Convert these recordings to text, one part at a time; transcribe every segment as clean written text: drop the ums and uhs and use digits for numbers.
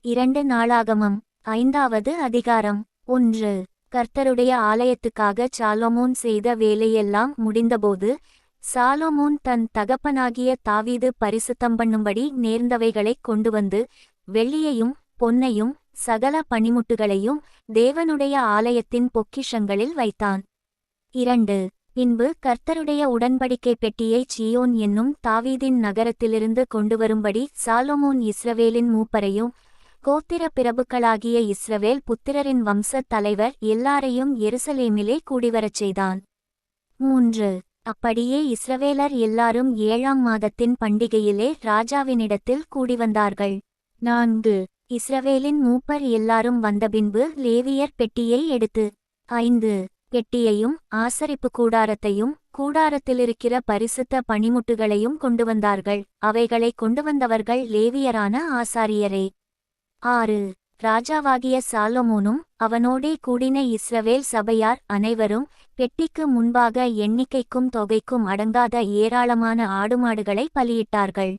2 நாளாகமம் 5வது அதிகாரம் 1. கர்த்தருடைய ஆலயத்துக்காக சாலொமோன் செய்த வேலையெல்லாம் முடிந்தபோது சாலொமோன் தன் தகப்பனாகிய தாவீது பரிசுத்தம் பண்ணும்படி நேர்ந்தவைகளைக் கொண்டுவந்து வெள்ளியையும் பொன்னையும் சகல பணிமுட்டுகளையும் தேவனுடைய ஆலயத்தின் பொக்கிஷங்களில் வைத்தான். 2. பின்பு கர்த்தருடைய உடன்படிக்கை பெட்டியை சீயோன் என்னும் தாவீதின் நகரத்திலிருந்து கொண்டுவரும்படி சாலொமோன் இஸ்ரவேலின் மூப்பரையும் கோத்திர பிரபுக்களாகிய இஸ்ரவேல் புத்திரரின் வம்சத் தலைவர் எல்லாரையும் எருசலேமிலே கூடிவரச் செய்தான். 3. அப்படியே இஸ்ரவேலர் எல்லாரும் 7ஆம் மாதத்தின் பண்டிகையிலே ராஜாவினிடத்தில் கூடிவந்தார்கள். 4. இஸ்ரவேலின் மூப்பர் எல்லாரும் வந்தபின்பு லேவியர் பெட்டியை எடுத்து 5. பெட்டியையும் ஆசரிப்பு கூடாரத்தையும் கூடாரத்திலிருக்கிற பரிசுத்த பணிமுட்டுகளையும் கொண்டுவந்தார்கள். அவைகளை கொண்டுவந்தவர்கள் லேவியரான ஆசாரியரே. 6. ராஜாவாகிய சாலொமோனும் அவனோடே கூடின இஸ்ரவேல் சபையார் அனைவரும் பெட்டிக்கு முன்பாக எண்ணிக்கைக்கும் தொகைக்கும் அடங்காத ஏராளமான ஆடுமாடுகளை பலியிட்டார்கள்.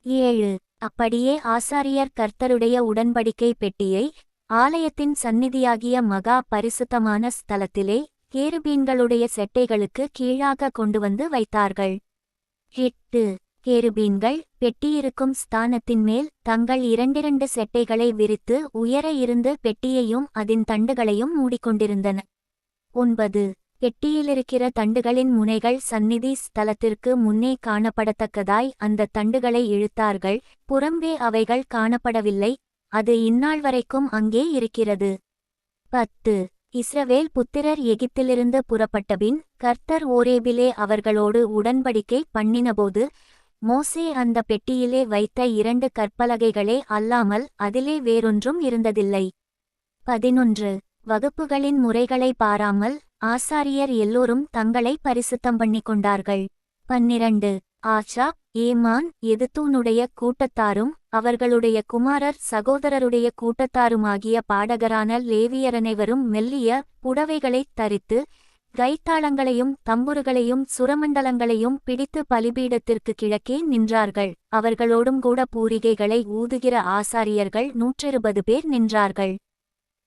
7. அப்படியே ஆசாரியர் கர்த்தருடைய உடன்படிக்கை பெட்டியை ஆலயத்தின் சந்நிதியாகிய மகா பரிசுத்தமான ஸ்தலத்திலே கேருபீன்களுடைய செட்டைகளுக்கு கீழாக கொண்டுவந்து வைத்தார்கள். 8. கேருபீன்கள் பெட்டியிருக்கும் ஸ்தானத்தின் மேல் தங்கள் 2 செட்டைகளை விரித்து உயர இருந்து பெட்டியையும் அதன் தண்டுகளையும் மூடிக்கொண்டிருந்தன. 9. பெட்டியிலிருக்கிற தண்டுகளின் முனைகள் சந்நிதி ஸ்தலத்திற்கு முன்னே காணப்படத்தக்கதாய் அந்த தண்டுகளை இழுத்தார்கள். புறம்பே அவைகள் காணப்படவில்லை. அது இந்நாள் வரைக்கும் அங்கே இருக்கிறது. 10. இஸ்ரவேல் புத்திரர் எகிப்திலிருந்து புறப்பட்டபின் கர்த்தர் ஓரேபிலே அவர்களோடு உடன்படிக்கை பண்ணினபோது மோசே அந்த பெட்டியிலே வைத்த 2 கற்பலகைகளே அல்லாமல் அதிலே வேறொன்றும் இருந்ததில்லை. 11. வகுப்புகளின் முறைகளை பாராமல் ஆசாரியர் எல்லோரும் தங்களை பரிசுத்தம் பண்ணிக்கொண்டார்கள். 12. ஆசாப் ஏமான் எதுத்தூனுடைய கூட்டத்தாரும் அவர்களுடைய குமாரர் சகோதரருடைய கூட்டத்தாருமாகிய பாடகரான லேவியரனைவரும் மெல்லிய புடவைகளைத் தரித்து கைத்தாளங்களையும் தம்புருகளையும் சுரமண்டலங்களையும் பிடித்து பலிபீடத்திற்கு கிழக்கே நின்றார்கள். அவர்களோடும் கூட பூரிகைகளை ஊதுகிற ஆசாரியர்கள் 120 பேர் நின்றார்கள்.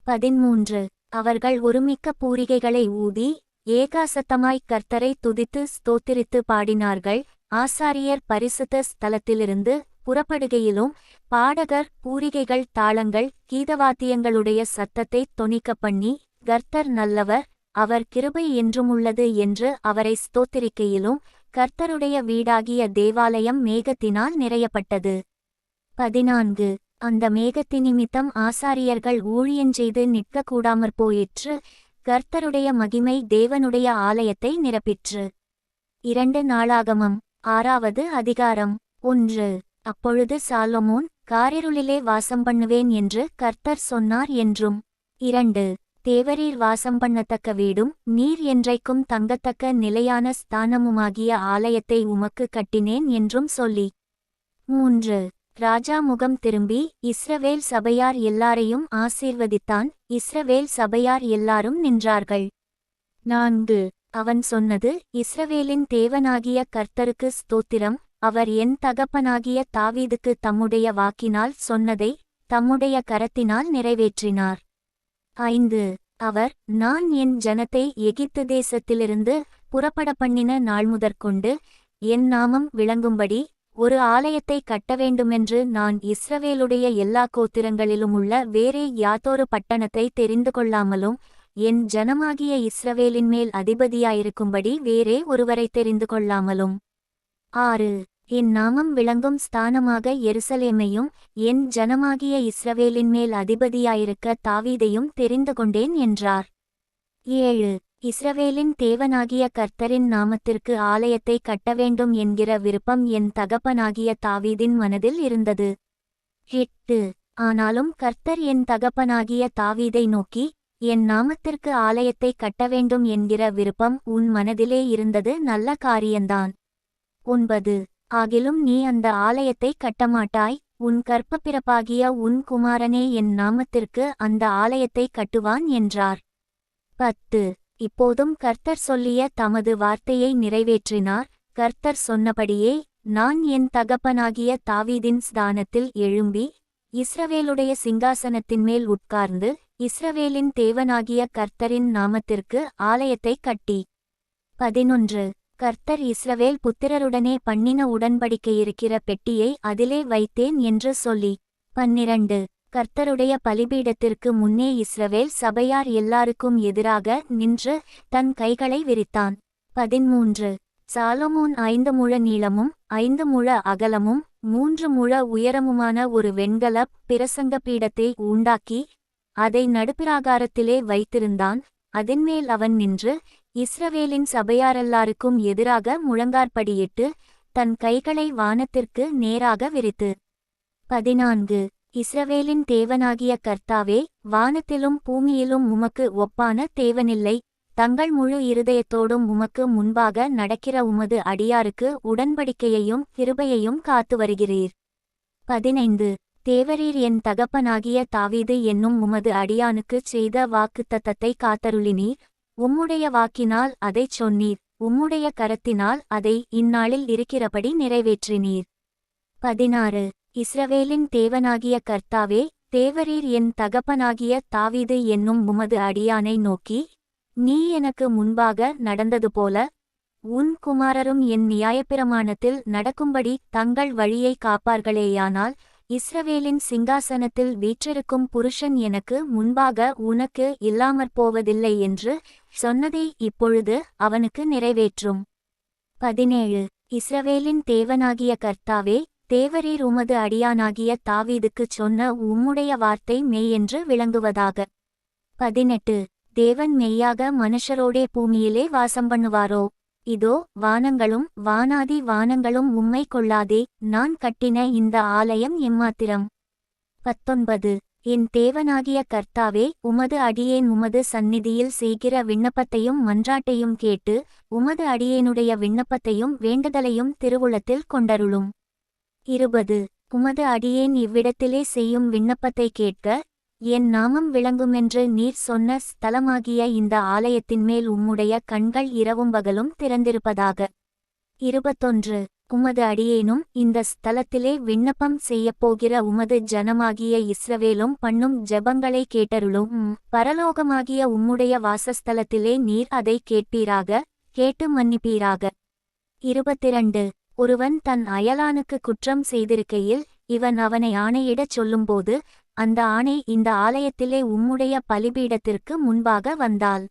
13. அவர்கள் ஒருமிக்க பூரிகைகளை ஊதி ஏகாசத்தமாய்க் கர்த்தரை துதித்து ஸ்தோத்திரித்து பாடினார்கள். ஆசாரியர் பரிசுத்த ஸ்தலத்திலிருந்து புறப்படுகையிலும் பாடகர் பூரிகைகள் தாளங்கள் கீதவாத்தியங்களுடைய சத்தத்தை தொனிக்க பண்ணி கர்த்தர் நல்லவர், அவர் கிருபை என்றுமுள்ளது என்று அவரை ஸ்தோத்திரிக்கையிலும் கர்த்தருடைய வீடாகிய தேவாலயம் மேகத்தினால் நிறையப்பட்டது. 14. அந்த மேகத்தினிமித்தம் ஆசாரியர்கள் ஊழியஞ்செய்து நிற்கக்கூடாமற் போயிற்று. கர்த்தருடைய மகிமை தேவனுடைய ஆலயத்தை நிரப்பிற்று. 2 நாளாகமம் 6வது அதிகாரம் 1. அப்பொழுது சாலொமோன் காரிருளிலே வாசம் பண்ணுவேன் என்று கர்த்தர் சொன்னார் என்றும் 2. தேவரீர் வாசம் பண்ணத்தக்க வீடும் நீர் என்றைக்கும் தங்கத்தக்க நிலையான ஸ்தானமுமாகிய ஆலயத்தை உமக்கு கட்டினேன் என்றும் சொல்லி 3. ராஜா முகம் திரும்பி இஸ்ரவேல் சபையார் எல்லாரையும் ஆசீர்வதித்தான். இஸ்ரவேல் சபையார் எல்லாரும் நின்றார்கள். 4. அவன் சொன்னது, இஸ்ரவேலின் தேவனாகிய கர்த்தருக்கு ஸ்தோத்திரம். அவர் என் தகப்பனாகிய தாவீதுக்கு தம்முடைய வாக்கினால் சொன்னதை தம்முடைய கரத்தினால் நிறைவேற்றினார். 5. அவர் நான் என் ஜனத்தை எகிப்து தேசத்திலிருந்து புறப்பட பண்ணின நாள் முதற்கொண்டு என் நாமம் விளங்கும்படி ஒரு ஆலயத்தை கட்டவேண்டுமென்று நான் இஸ்ரவேலுடைய எல்லா கோத்திரங்களிலுமுள்ள வேறே யாதொரு பட்டணத்தை தெரிந்து கொள்ளாமலும் என் ஜனமாகிய இஸ்ரவேலின் மேல் அதிபதியாயிருக்கும்படி வேறே ஒருவரை தெரிந்து கொள்ளாமலும் 6. என் நாமம் விளங்கும் ஸ்தானமாக எருசலேமையும் என் ஜனமாகிய இஸ்ரவேலின் மேல் அதிபதியாயிருக்க தாவீதையும் தெரிந்து கொண்டேன் என்றார். 7. இஸ்ரவேலின் தேவனாகிய கர்த்தரின் நாமத்திற்கு ஆலயத்தை கட்டவேண்டும் என்கிற விருப்பம் என் தகப்பனாகிய தாவீதின் மனதில் இருந்தது. 8. ஆனாலும் கர்த்தர் என் தகப்பனாகிய தாவீதை நோக்கி, என் நாமத்திற்கு ஆலயத்தை கட்டவேண்டும் என்கிற விருப்பம் உன் மனதிலே இருந்தது நல்ல காரியந்தான். 9. ஆகிலும் நீ அந்த ஆலயத்தை கட்டமாட்டாய். உன் கர்ப்பப்பிறப்பாகிய உன் குமாரனே என் நாமத்திற்கு அந்த ஆலயத்தை கட்டுவான் என்றார். 10. இப்போதும் கர்த்தர் சொல்லிய தமது வார்த்தையை நிறைவேற்றினார். கர்த்தர் சொன்னபடியே நான் என் தகப்பனாகிய தாவீதின் ஸ்தானத்தில் எழும்பி இஸ்ரவேலுடைய சிங்காசனத்தின் மேல் உட்கார்ந்து இஸ்ரவேலின் தேவனாகிய கர்த்தரின் நாமத்திற்கு ஆலயத்தைக் கட்டி. 11. கர்த்தர் இஸ்ரவேல் புத்திரருடனே பண்ணின உடன்படிக்கையிருக்கிற பெட்டியை அதிலே வைத்தேன் என்று சொல்லி. 12. கர்த்தருடைய பலிபீடத்திற்கு முன்னே இஸ்ரவேல் சபையார் எல்லாருக்கும் எதிராக நின்று தன் கைகளை விரித்தான். 13. சாலொமோன் 5 முழ நீளமும் 5 முழ அகலமும் 3 முழ உயரமுமான ஒரு வெண்கலப் பிரசங்க பீடத்தை உண்டாக்கி அதை நடுப்பிராகாரத்திலே வைத்திருந்தான். அதன்மேல் அவன் நின்று இஸ்ரவேலின் சபையாரெல்லாருக்கும் எதிராக முழங்காற்படியிட்டு தன் கைகளை வானத்திற்கு நேராக விரித்து. 14. இஸ்ரவேலின் தேவனாகிய கர்த்தாவே, வானத்திலும் பூமியிலும் உமக்கு ஒப்பான தேவனில்லை. தங்கள் முழு இருதயத்தோடும் உமக்கு முன்பாக நடக்கிற உமது அடியாருக்கு உடன்படிக்கையையும் கிருபையையும் காத்து வருகிறீர். 15. தேவரீர் என் தகப்பனாகிய தாவீது என்னும் உமது அடியானுக்குச் செய்த வாக்குத்தத்தத்தை காத்தருளினீர். உம்முடைய வாக்கினால் அதைச் சொன்னீர். உம்முடைய கரத்தினால் அதை இந்நாளில் இருக்கிறபடி நிறைவேற்றினீர். 16. இஸ்ரவேலின் தேவனாகிய கர்த்தாவே, தேவரீர் என் தகப்பனாகிய தாவீது என்னும் உமது அடியானை நோக்கி, நீ எனக்கு முன்பாக நடந்ததுபோல உன் குமாரரும் என் நியாயப்பிரமாணத்தில் நடக்கும்படி தங்கள் வழியை காப்பார்களேயானால் இஸ்ரவேலின் சிங்காசனத்தில் வீற்றிருக்கும் புருஷன் எனக்கு முன்பாக உனக்கு இல்லாமற்போவதில்லை என்று சொன்னதை இப்பொழுது அவனுக்கு நிறைவேற்றும். 17. இஸ்ரவேலின் தேவனாகிய கர்த்தாவே, தேவரீர் உமது அடியானாகிய தாவீதுக்குச் சொன்ன உம்முடைய வார்த்தை மெய்யென்று விளங்குவதாக. 18. தேவன் மெய்யாக மனுஷரோடே பூமியிலே வாசம் பண்ணுவாரோ? இதோ, வானங்களும் வானாதி வானங்களும் உம்மை கொள்ளாதே. நான் கட்டின இந்த ஆலயம் எம்மாத்திரம். 19. என் தேவனாகிய கர்த்தாவே, உமது அடியேன் உமது சந்நிதியில் செய்கிற விண்ணப்பத்தையும் மன்றாட்டையும் கேட்டு உமது அடியேனுடைய விண்ணப்பத்தையும் வேண்டுதலையும் திருவுளத்தில் கொண்டருளும். 20. உமது அடியேன் இவ்விடத்திலே செய்யும் விண்ணப்பத்தை கேட்க என் நாமம் விளங்குமென்று நீர் சொன்ன ஸ்தலமாகிய இந்த ஆலயத்தின்மேல் உம்முடைய கண்கள் இரவும் பகலும் திறந்திருப்பதாக. 21. உமது அடியேனும் இந்த ஸ்தலத்திலே விண்ணப்பம் செய்யப்போகிற உமது ஜனமாகிய இஸ்ரவேலும் பண்ணும் ஜெபங்களை கேட்டருளும். பரலோகமாகிய உம்முடைய வாசஸ்தலத்திலே நீர் அதை கேட்பீராக, கேட்டு மன்னிப்பீராக. 22. ஒருவன் தன் அயலானுக்கு குற்றம் செய்திருக்கையில் இவன் அவனை ஆணையிடச் சொல்லும்போது அந்த ஆணை இந்த ஆலயத்திலே உம்முடைய பலிபீடத்திற்கு முன்பாக வந்தாள்.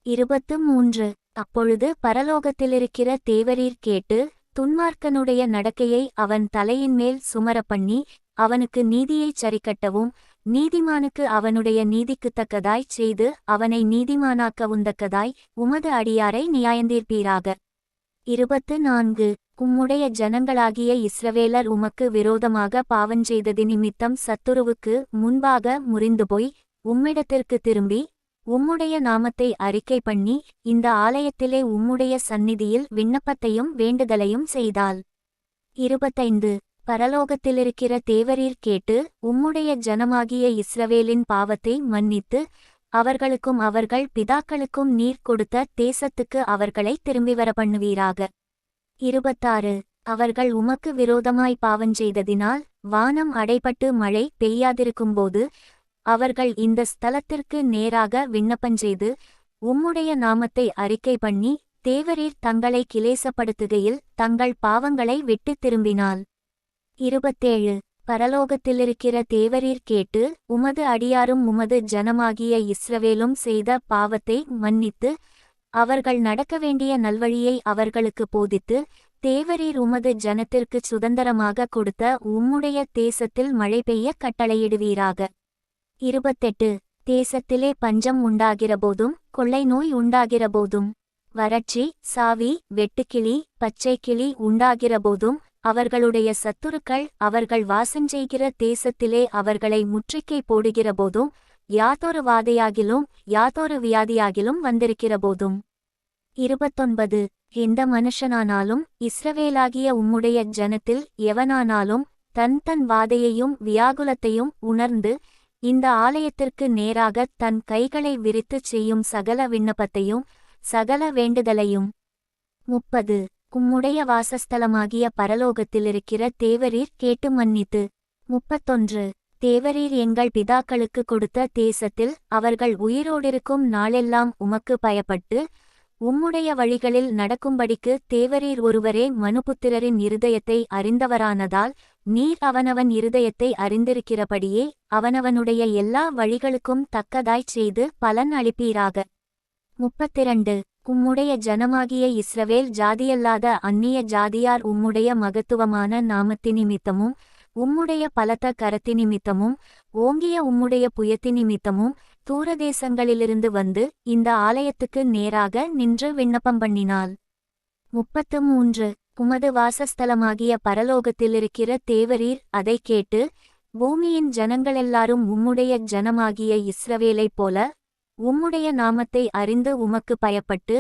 23. அப்பொழுது பரலோகத்திலிருக்கிற தேவரீர் கேட்டு துன்மார்க்கனுடைய நடக்கையை அவன் தலையின்மேல் சுமரப்பண்ணி அவனுக்கு நீதியைச் சரிக்கட்டவும் நீதிமானுக்கு அவனுடைய நீதிக்குத்தக்கதாய்ச் செய்து அவனை நீதிமானாக்கவுந்தக்கதாய் உமது அடியாரை நியாயந்தீர்ப்பீராக. 24. உம்முடைய ஜனங்களாகிய இஸ்ரவேலர் உமக்கு விரோதமாக பாவஞ்செய்ததி நிமித்தம் சத்துருவுக்கு முன்பாக முறிந்துபோய் உம்மிடத்திற்கு திரும்பி உம்முடைய நாமத்தை அறிக்கை பண்ணி இந்த ஆலயத்திலே உம்முடைய சந்நிதியில் விண்ணப்பத்தையும் வேண்டுதலையும் செய்தாள். 25. பரலோகத்திலிருக்கிற தேவரீர் கேட்டு உம்முடைய ஜனமாகிய இஸ்ரவேலின் பாவத்தை மன்னித்து அவர்களுக்கும் அவர்கள் பிதாக்களுக்கும் நீர் கொடுத்த தேசத்துக்கு அவர்களை திரும்பிவர பண்ணுவீராக. 26. அவர்கள் உமக்கு விரோதமாய் பாவஞ்செய்ததினால் வானம் அடைபட்டு மழை பெய்யாதிருக்கும்போது அவர்கள் இந்த ஸ்தலத்திற்கு நேராக விண்ணப்பஞ்செய்து உம்முடைய நாமத்தை அறிக்கை பண்ணி தேவரீர் தங்களை கிலேசப்படுத்துகையில் தங்கள் பாவங்களை விட்டுத் திரும்பினாள். 27. பரலோகத்திலிருக்கிற தேவரீர் கேட்டு உமது அடியாரும் உமது ஜனமாகிய இஸ்ரவேலும் செய்த பாவத்தை மன்னித்து அவர்கள் நடக்க வேண்டிய நல்வழியை அவர்களுக்கு போதித்து தேவரீர் உமது ஜனத்திற்குச் சுதந்தரமாக கொடுத்த உம்முடைய தேசத்தில் மழை பெய்ய கட்டளையிடுவீராக. 28. தேசத்திலே பஞ்சம் உண்டாகிறபோதும் கொள்ளை நோய் உண்டாகிறபோதும் வறட்சி சாவி வெட்டுக்கிளி பச்சைக்கிளி உண்டாகிறபோதும் அவர்களுடைய சத்துருக்கள் அவர்கள் வாசஞ்செய்கிற தேசத்திலே அவர்களை முற்றுகை போடுகிறபோதும் யாதொரு வாதையாகிலும் யாதொரு வியாதியாகிலும் வந்திருக்கிறபோதும். 29. எந்த மனுஷனானாலும் இஸ்ரவேலாகிய உம்முடைய ஜனத்தில் எவனானாலும் தன் தன் வாதையையும் வியாகுலத்தையும் உணர்ந்து இந்த ஆலயத்திற்கு நேராக தன் கைகளை விரித்துச் செய்யும் சகல விண்ணப்பத்தையும் சகல வேண்டுதலையும். 30. உம்முடைய வாசஸ்தலமாகிய பரலோகத்திலிருக்கிற தேவரீர் கேட்டு மன்னித்து. 31. தேவரீர் எங்கள் பிதாக்களுக்கு கொடுத்த தேசத்தில் அவர்கள் உயிரோடிருக்கும் நாளெல்லாம் உமக்கு பயப்பட்டு உம்முடைய வழிகளில் நடக்கும்படிக்கு தேவரீர் ஒருவரே மனுபுத்திரரின் இருதயத்தை அறிந்தவரானதால் நீர் அவனவன் இருதயத்தை அறிந்திருக்கிறபடியே அவனவனுடைய எல்லா வழிகளுக்கும் தக்கதாய்ச் செய்து பலன் அளிப்பீராக. 32 உம்முடைய ஜனமாகிய இஸ்ரவேல் ஜாதியல்லாத அந்நிய ஜாதியார் உம்முடைய மகத்துவமான நாமத்தினிமித்தமும் உம்முடைய பலத்த கரத்தினிமித்தமும் ஓங்கிய உம்முடைய புயத்தினிமித்தமும் தூரதேசங்களிலிருந்து வந்து இந்த ஆலயத்துக்கு நேராக நின்று விண்ணப்பம் பண்ணினாள். 33 உமது வாசஸ்தலமாகிய பரலோகத்திலிருக்கிற தேவரீர் அதை கேட்டு பூமியின் ஜனங்களெல்லாரும் உம்முடைய ஜனமாகிய இஸ்ரவேலைப் போல உம்முடைய நாமத்தை அறிந்து உமக்கு பயப்பட்டு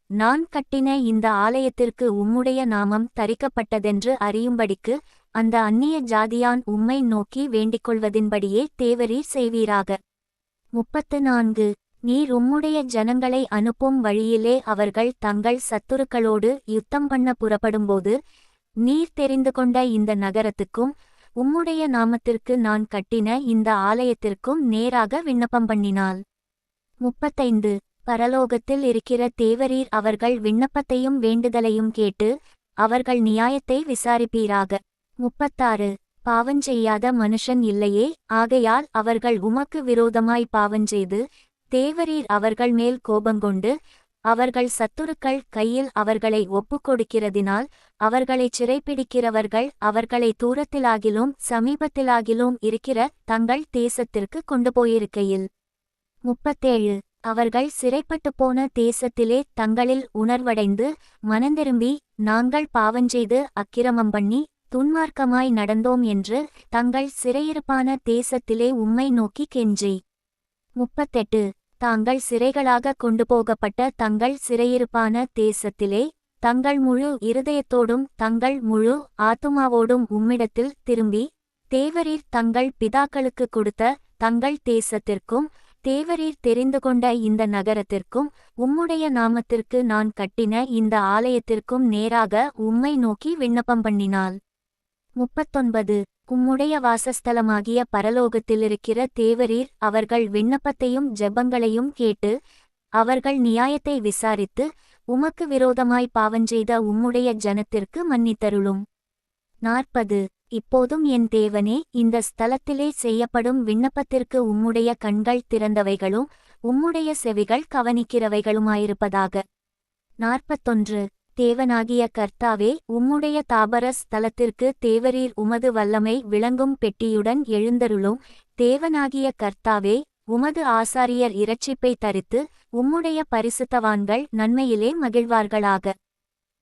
நான் கட்டின இந்த ஆலயத்திற்கு உம்முடைய நாமம் தரிக்கப்பட்டதென்று அறியும்படிக்கு அந்த அந்நிய ஜாதியான் உம்மை நோக்கி வேண்டிக்கொள்வதின்படியே தேவரீர் செய்வீராக. 34 நீர் உம்முடைய ஜனங்களை அனுப்பும் வழியிலே அவர்கள் தங்கள் சத்துருக்களோடு யுத்தம் பண்ண புறப்படும்போது நீர் தெரிந்து கொண்ட இந்த நகரத்துக்கும் உம்முடைய நாமத்திற்கு நான் கட்டின இந்த ஆலயத்திற்கும் நேராக விண்ணப்பம் பண்ணினாள். 35 பரலோகத்தில் இருக்கிற தேவரீர் அவர்கள் விண்ணப்பத்தையும் வேண்டுதலையும் கேட்டு அவர்கள் நியாயத்தை விசாரிப்பீராக. 36 பாவஞ்செய்யாத மனுஷன் இல்லையே, ஆகையால் அவர்கள் உமக்கு விரோதமாய் பாவஞ்செய்து தேவரீர் அவர்கள் மேல் கோபங்கொண்டு அவர்கள் சத்துருக்கள் கையில் அவர்களை ஒப்புக்கொடுக்கிறதினால் அவர்களைச் சிறைப்பிடிக்கிறவர்கள் அவர்களை தூரத்திலாகிலும் சமீபத்திலாகிலும் இருக்கிற தங்கள் தேசத்திற்கு கொண்டு போயிருக்கையில். 37 அவர்கள் சிறைப்பட்டு போன தேசத்திலே தங்களில் உணர்வடைந்து மனந்திரும்பி நாங்கள் பாவஞ்செய்து அக்கிரமம் பண்ணி துன்மார்க்கமாய் நடந்தோம் என்று தங்கள் சிறையிருப்பான தேசத்திலே உம்மை நோக்கி கெஞ்சி. 38 தாங்கள் சிறைகளாக கொண்டு போகப்பட்ட தங்கள் சிறையிருப்பான தேசத்திலே தங்கள் முழு இருதயத்தோடும் தங்கள் முழு ஆத்துமாவோடும் உம்மிடத்தில் திரும்பி தேவரீர் தங்கள் பிதாக்களுக்கு கொடுத்த தங்கள் தேசத்திற்கும் தேவரீர் தெரிந்து கொண்ட இந்த நகரத்திற்கும் உம்முடைய நாமத்திற்கு நான் கட்டின இந்த ஆலயத்திற்கும் நேராக உம்மை நோக்கி விண்ணப்பம் பண்ணினாள். 39 உம்முடைய வாசஸ்தலமாகிய பரலோகத்திலிருக்கிற தேவரீர் அவர்கள் விண்ணப்பத்தையும் ஜெபங்களையும் கேட்டு அவர்கள் நியாயத்தை விசாரித்து உமக்கு விரோதமாய் பாவஞ்செய்த உம்முடைய ஜனத்திற்கு மன்னித்தருளும். 40 இப்போதும் என் தேவனே, இந்த ஸ்தலத்திலே செய்யப்படும் விண்ணப்பத்திற்கு உம்முடைய கண்கள் திறந்தவைகளும் உம்முடைய செவிகள் கவனிக்கிறவைகளுமாயிருப்பதாக. 41 தேவனாகிய கர்த்தாவே, உம்முடைய தாபர ஸ்தலத்திற்கு தேவரீர் உமது வல்லமை விளங்கும் பெட்டியுடன் எழுந்தருளும். தேவனாகிய கர்த்தாவே, உமது ஆசாரியர் இரட்சிப்பை தரித்து உம்முடைய பரிசுத்தவான்கள் நன்மையிலே மகிழ்வார்களாக.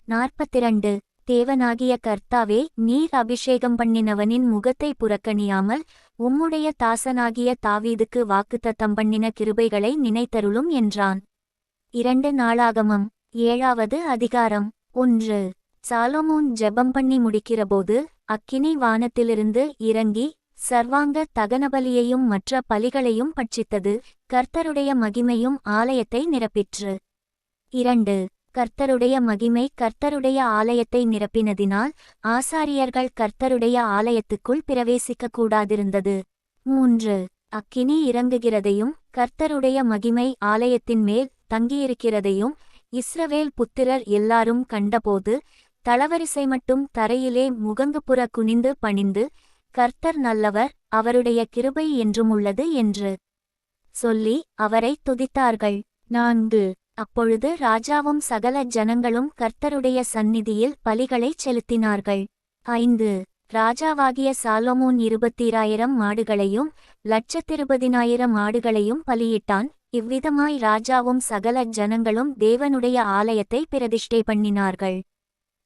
42 தேவனாகிய கர்த்தாவே, நீர் அபிஷேகம் பண்ணினவனின் முகத்தை புறக்கணியாமல் உம்முடைய தாசனாகிய தாவீதுக்கு வாக்குத்தத்தம் பண்ணின கிருபைகளை நினைத்தருளும் என்றான். 2 நாளாகமம் 7வது அதிகாரம். 1 சாலமோன் ஜெபம் பண்ணி முடிக்கிறபோது அக்கினி வானத்திலிருந்து இறங்கி சர்வாங்க தகனபலியையும் மற்ற பலிகளையும் பட்சித்தது. கர்த்தருடைய மகிமையும் ஆலயத்தை நிரப்பிற்று. 2 கர்த்தருடைய மகிமை கர்த்தருடைய ஆலயத்தை நிரப்பினதினால் ஆசாரியர்கள் கர்த்தருடைய ஆலயத்துக்குள் பிரவேசிக்கக்கூடாதிருந்தது. 3 அக்கினி இறங்குகிறதையும் கர்த்தருடைய மகிமை ஆலயத்தின் மேல் தங்கியிருக்கிறதையும் இஸ்ரவேல் புத்திரர் எல்லாரும் கண்டபோது தளவரிசை மட்டும் தரையிலே முகங்குப்புற குனிந்து பணிந்து கர்த்தர் நல்லவர், அவருடைய கிருபை என்றும் உள்ளது என்று சொல்லி அவரை துதித்தார்கள். 4 அப்பொழுது ராஜாவும் சகல ஜனங்களும் கர்த்தருடைய சந்நிதியில் பலிகளைச் செலுத்தினார்கள். 5 ராஜாவாகிய சாலொமோன் 20,000 மாடுகளையும் 1,20,000 மாடுகளையும் பலியிட்டான். இவ்விதமாய் ராஜாவும் சகல ஜனங்களும் தேவனுடைய ஆலயத்தை பிரதிஷ்டை பண்ணினார்கள்.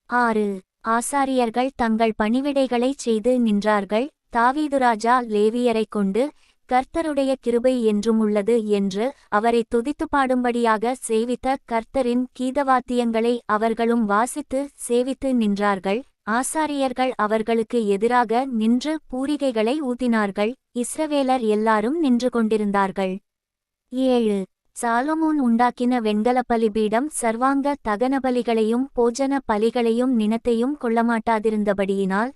6 ஆசாரியர்கள் தங்கள் பணிவிடைகளைச் செய்து நின்றார்கள். தாவீது ராஜா லேவியரைக் கொண்டு கர்த்தருடைய கிருபை என்றும் உள்ளது என்று அவரை துதித்து பாடும்படியாக சேவித்த கர்த்தரின் கீதவாத்தியங்களை அவர்களும் வாசித்து சேவித்து நின்றார்கள். ஆசாரியர்கள் அவர்களுக்கு எதிராக நின்று பூரிகைகளை ஊதினார்கள். இஸ்ரவேலர் எல்லாரும் நின்று கொண்டிருந்தார்கள். 7 சாலொமோன் உண்டாக்கின வெண்கல பலிபீடம் சர்வாங்க தகனபலிகளையும் போஜன பலிகளையும் நினத்தையும் கொள்ளமாட்டாதிருந்தபடியினால்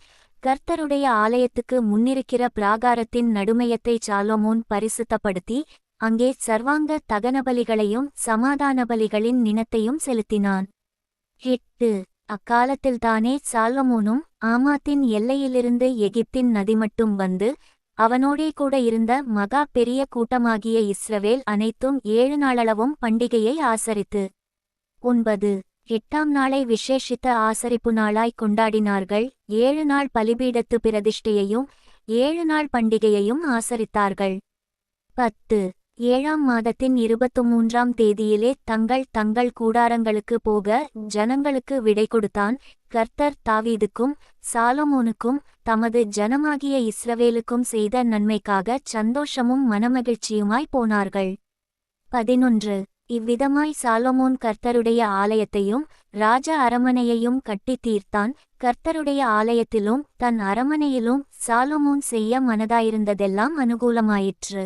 கர்த்தருடைய ஆலயத்துக்கு முன்னிருக்கிற பிராகாரத்தின் நடுமையத்தை சாலொமோன் பரிசுத்தப்படுத்தி அங்கே சர்வாங்க தகனபலிகளையும் சமாதான பலிகளின் நினத்தையும் செலுத்தினான். 8. அக்காலத்தில்தானே சாலொமோனும் ஆமாத்தின் எல்லையிலிருந்து எகிப்தின் நதி மட்டும் வந்து அவனோடே கூட இருந்த மகா பெரிய கூட்டமாகிய இஸ்ரவேல் அனைத்தும் 7 நாளளவும் பண்டிகையை ஆசரித்து 9. 8ஆம் நாளை விசேஷித்த ஆசரிப்பு நாளாய் கொண்டாடினார்கள். 7 நாள் பலிபீடத்து பிரதிஷ்டையையும் 7 நாள் பண்டிகையையும் ஆசரித்தார்கள். 10. 7ஆம் மாதத்தின் 23ஆம் தேதியிலே தங்கள் கூடாரங்களுக்கு போக ஜனங்களுக்கு விடை கொடுத்தான். கர்த்தர் தாவீதுக்கும் சாலொமோனுக்கும் தமது ஜனமாகிய இஸ்ரவேலுக்கும் செய்த நன்மைக்காக சந்தோஷமும் மனமகிழ்ச்சியுமாய் போனார்கள். 11. இவ்விதமாய் சாலொமோன் கர்த்தருடைய ஆலயத்தையும் ராஜ அரமனையையும் கட்டி தீர்த்தான். கர்த்தருடைய ஆலயத்திலும் தன் அரமனையிலும் சாலொமோன் செய்ய மனதாயிருந்ததெல்லாம் அனுகூலமாயிற்று.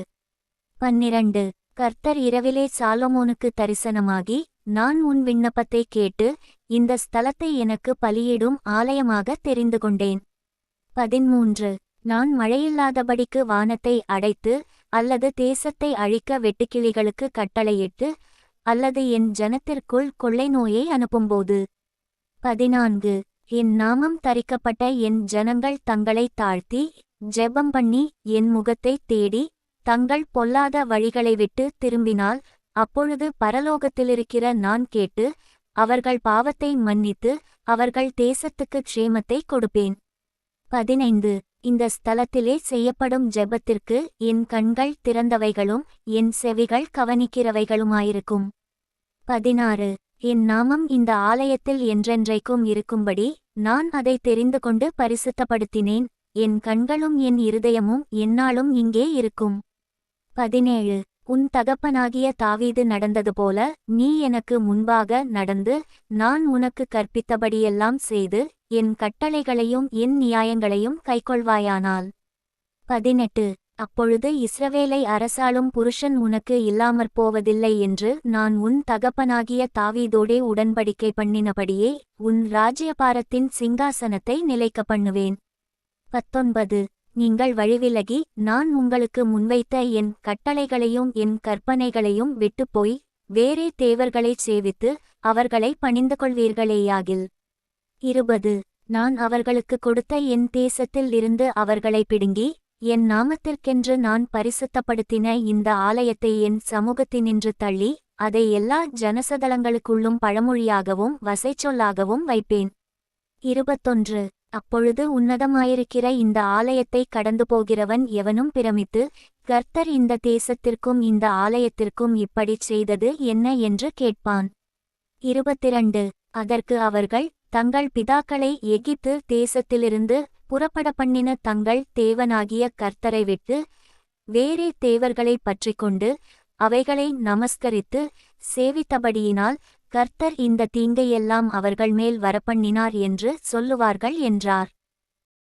12. கர்த்தர் இரவிலே சாலொமோனுக்கு தரிசனமாகி, நான் உன் விண்ணப்பத்தை கேட்டு இந்த ஸ்தலத்தை எனக்கு பலியிடும் ஆலயமாக தெரிந்து கொண்டேன். 13. நான் மழையில்லாதபடிக்கு வானத்தை அடைத்து அல்லது தேசத்தை அழிக்க வெட்டுக்கிளிகளுக்கு கட்டளையிட்டு அல்லது என் ஜனத்திற்குள் கொள்ளை நோயை அனுப்பும்போது. 14. என் நாமம் தரிக்கப்பட்ட என் ஜனங்கள் தங்களை தாழ்த்தி ஜெபம் பண்ணி என் முகத்தை தேடி தங்கள் பொல்லாத வழிகளை விட்டு திரும்பினால் அப்பொழுது பரலோகத்திலிருக்கிற நான் கேட்டு அவர்கள் பாவத்தை மன்னித்து அவர்கள் தேசத்துக்கு க்ஷேமத்தை கொடுப்பேன். 15. இந்த ஸ்தலத்திலே செய்யப்படும் ஜெபத்திற்கு என் கண்கள் திறந்தவைகளும் என் செவிகள் கவனிக்கிறவைகளுமாயிருக்கும். 16. என் நாமம் இந்த ஆலயத்தில் என்றென்றைக்கும் இருக்கும்படி நான் அதை தெரிந்து கொண்டு பரிசுத்தப்படுத்தினேன். என் கண்களும் என் இருதயமும் எந்நாளும் இங்கே இருக்கும். 17. உன் தகப்பனாகிய தாவீது நடந்ததுபோல நீ எனக்கு முன்பாக நடந்து நான் உனக்கு கற்பித்தபடியெல்லாம் செய்து என் கட்டளைகளையும் என் நியாயங்களையும் கைக்கொள்வாயானால். 18. அப்பொழுது இஸ்ரவேலை அரசாளும் புருஷன் உனக்கு இல்லாமற்போவதில்லை என்று நான் உன் தகப்பனாகிய தாவீதோடே உடன்படிக்கை பண்ணினபடியே உன் ராஜ்யபாரத்தின் சிங்காசனத்தை நிலைக்க பண்ணுவேன். 19. நீங்கள் வழிவிலகி நான் உங்களுக்கு முன்வைத்த என் கட்டளைகளையும் என் கற்பனைகளையும் விட்டுப்போய் வேறே தேவர்களைச் சேவித்து அவர்களை பணிந்து கொள்வீர்களேயாகில். 20. நான் அவர்களுக்கு கொடுத்த என் தேசத்தில் இருந்து அவர்களை பிடுங்கி என் நாமத்திற்கென்று நான் பரிசுத்தப்படுத்தின இந்த ஆலயத்தை என் சமூகத்தினின்று தள்ளி அதை எல்லா ஜனசதலங்களுக்குள்ளும் பழமொழியாகவும் வசைச்சொல்லாகவும் வைப்பேன். 21. அப்பொழுது உன்னதமாயிருக்கிற இந்த ஆலயத்தை கடந்து போகிறவன் எவனும் பிரமித்து கர்த்தர் இந்த தேசத்திற்கும் இந்த ஆலயத்திற்கும் இப்படிச் செய்தது என்ன என்று கேட்பான். 22. அதற்கு அவர்கள் தங்கள் பிதாக்களை எகிப்து தேசத்திலிருந்து புறப்பட பண்ணின தங்கள் தேவனாகிய கர்த்தரை விட்டு வேறே தேவர்களை பற்றிக்கொண்டு அவைகளை நமஸ்கரித்து சேவித்தபடியினால் கர்த்தர் இந்த தீங்கையெல்லாம் அவர்கள் மேல் வரப்பண்ணினார் என்று சொல்லுவார்கள் என்றார்.